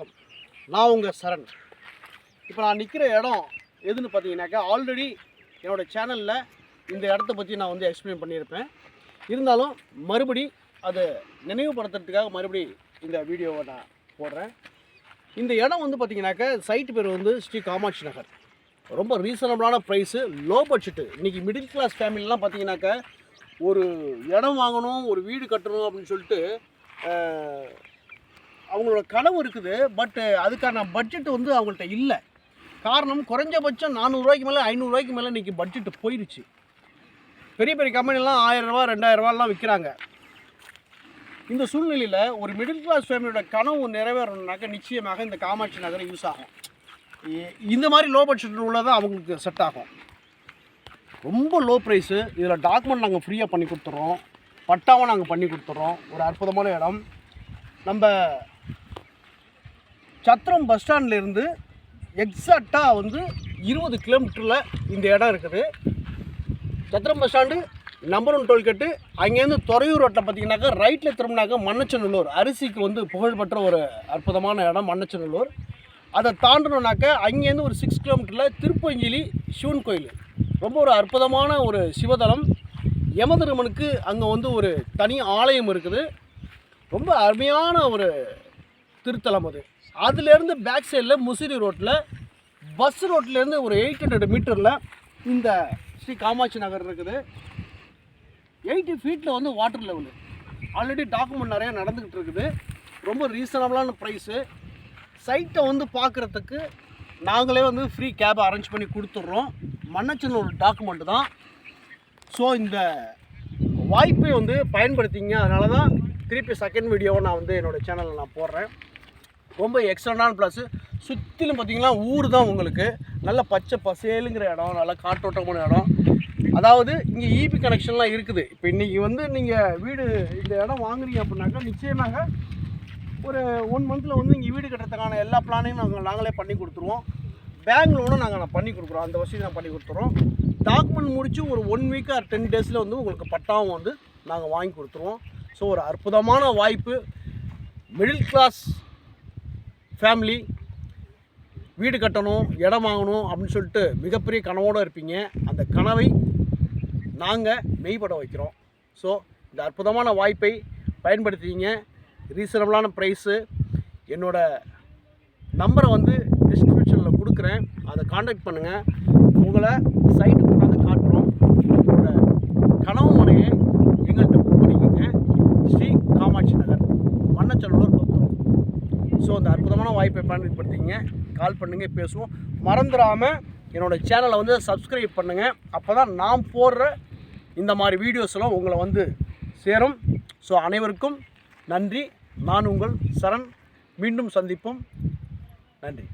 வணக்கம். நான் உங்கள் சரண். இப்போ நான் நிற்கிற இடம் எதுன்னு பார்த்தீங்கன்னாக்கா, ஆல்ரெடி என்னோடய சேனலில் இந்த இடத்த பற்றி நான் வந்து எக்ஸ்பிளைன் பண்ணியிருப்பேன். இருந்தாலும் மறுபடி அதை நினைவுபடுத்துறதுக்காக மறுபடி இந்த வீடியோவை நான் போடுறேன். இந்த இடம் வந்து பார்த்திங்கனாக்கா, சைட்டு பேர் வந்து ஸ்ரீ காமாட்சி நகர். ரொம்ப ரீசனபிளான ப்ரைஸு, லோ பட்ஜெட்டு. இன்றைக்கி மிடில் கிளாஸ் ஃபேமிலிலாம் பார்த்திங்கனாக்கா, ஒரு இடம் வாங்கணும், ஒரு வீடு கட்டணும் அப்படின்னு சொல்லிட்டு அவங்களோட கனவு இருக்குது. பட் அதுக்கான பட்ஜெட் வந்து அவங்கள்ட்ட இல்லை. காரணம், குறைஞ்சபட்சம் 400 ரூபாய்க்கு மேலே 500 ரூபாய்க்கு மேலே இன்றைக்கி பட்ஜெட்டு போயிடுச்சு. பெரிய பெரிய கம்பெனிலாம் 1000 ரூபா 2000 ரூபாலாம் விற்கிறாங்க. இந்த சூழ்நிலையில் ஒரு மிடில் கிளாஸ் ஃபேமிலியோட கனவு நிறைவேறணுன்னாக்கா நிச்சயமாக இந்த காமாட்சி நகரம் யூஸ் ஆகும். இந்த மாதிரி லோ பட்ஜெட் உள்ளதான் அவங்களுக்கு செட் ஆகும். ரொம்ப லோ ப்ரைஸு. இதில் டாக்குமெண்ட் நாங்கள் ஃப்ரீயாக பண்ணி கொடுத்துட்றோம், பட்டாவும் நாங்கள் பண்ணி கொடுத்துட்றோம். ஒரு அற்புதமான இடம். நம்ம சத்திரம் பஸ் ஸ்டாண்ட்லேருந்து எக்ஸாக்டாக வந்து 20 கிலோமீட்டரில் இந்த இடம் இருக்குது. சத்திரம் பஸ் ஸ்டாண்டு, நம்பர் 1 டோல்கேட்டு. அங்கேருந்து துறையூர் ரோட்டில் பார்த்திங்கனாக்கா ரைட்டில் திரும்பினாக்கா மண்ணச்சநல்லூர், அரிசிக்கு வந்து புகழ்பெற்ற ஒரு அற்புதமான இடம் மண்ணச்சநல்லூர். அதை தாண்டணுன்னாக்கா அங்கேருந்து ஒரு 6 கிலோமீட்டரில் திருப்பஞ்சிலி சிவன் கோயில். ரொம்ப ஒரு அற்புதமான ஒரு சிவதலம். யமதர்மனுக்கு அங்கே வந்து ஒரு தனி ஆலயம் இருக்குது. ரொம்ப அருமையான ஒரு திருத்தலம் அது. அதுலேருந்து பேக் சைடில் முசிறி ரோட்டில், பஸ் ரோட்லேருந்து ஒரு 800 மீட்டரில் இந்த ஸ்ரீ காமாட்சி நகர் இருக்குது. 80 ஃபீட்டில் வந்து வாட்டர் லெவலு. ஆல்ரெடி டாக்குமெண்ட் நிறையா நடந்துக்கிட்டு இருக்குது. ரொம்ப ரீசனபிளான ப்ரைஸு. சைட்டை வந்து பார்க்குறதுக்கு நாங்களே வந்து ஃப்ரீ கேபை அரேஞ்ச் பண்ணி கொடுத்துட்றோம். மண்ணச்சநல்லூர் டாக்குமெண்ட் தான். ஸோ இந்த வாய்ப்பை வந்து பயன்படுத்திங்க. அதனால தான் திருப்பி செகண்ட் வீடியோவை நான் வந்து என்னோடய சேனலில் நான் போடுறேன். ரொம்ப எக்ஸ்ட்ரானான ப்ளஸ்ஸு. சுற்றிலும் பார்த்திங்கன்னா ஊர் தான் உங்களுக்கு. நல்ல பச்சை பசேலுங்கிற இடம், நல்ல காற்றோட்டமான இடம். அதாவது இங்கே இபி கனெக்ஷன்லாம் இருக்குது. இப்போ இன்றைக்கி வந்து நீங்கள் வீடு இந்த இடம் வாங்குறீங்க அப்படின்னாக்கா நிச்சயமாக ஒரு 1 மந்தில் வந்து இங்கே வீடு கட்டுறதுக்கான எல்லா பிளானையும் நாங்களே பண்ணி கொடுத்துருவோம். பேங்க் லோனும் நாங்கள் பண்ணி கொடுக்குறோம். அந்த வசதி நான் பண்ணி கொடுத்துருவோம். டாக்குமெண்ட் முடித்து ஒரு 1 வீக் ஆர் 10 டேஸில் வந்து உங்களுக்கு பட்டாவும் வந்து நாங்கள் வாங்கி கொடுத்துருவோம். ஸோ ஒரு அற்புதமான வாய்ப்பு. மிடில் கிளாஸ் ஃபேமிலி வீடு கட்டணும், இடம் வாங்கணும் அப்படின்னு சொல்லிட்டு மிகப்பெரிய கனவோடு இருப்பீங்க. அந்த கனவை நாங்கள் மெய்ப்பட வைக்கிறோம். ஸோ இந்த அற்புதமான வாய்ப்பை பயன்படுத்திங்க. ரீசனபிளான ப்ரைஸு. என்னோடய நம்பரை வந்து டிஸ்கிரிப்ஷனில் கொடுக்குறேன். அதை காண்டாக்ட் பண்ணுங்கள். உங்களை சைட்டு கொண்டாந்து காட்டுறோம். உங்களோட கனவு மனையை எங்கள்கிட்ட புக் பண்ணிக்கோங்க. ஸ்ரீ காமாட்சி நகர், மண்ணச்சநல்லூர் பத்திரம். ஸோ அந்த அற்புதமான வாய்ப்பை பயன்படுத்திங்க. கால் பண்ணுங்கள், பேசுவோம். மறந்துடாமல் என்னோடய சேனலை வந்து சப்ஸ்கிரைப் பண்ணுங்கள். அப்போ தான் நான் போடுற இந்த மாதிரி வீடியோஸ்லாம் உங்களை வந்து சேரும். ஸோ அனைவருக்கும் நன்றி. நான் உங்கள் சரண். மீண்டும் சந்திப்போம். நன்றி.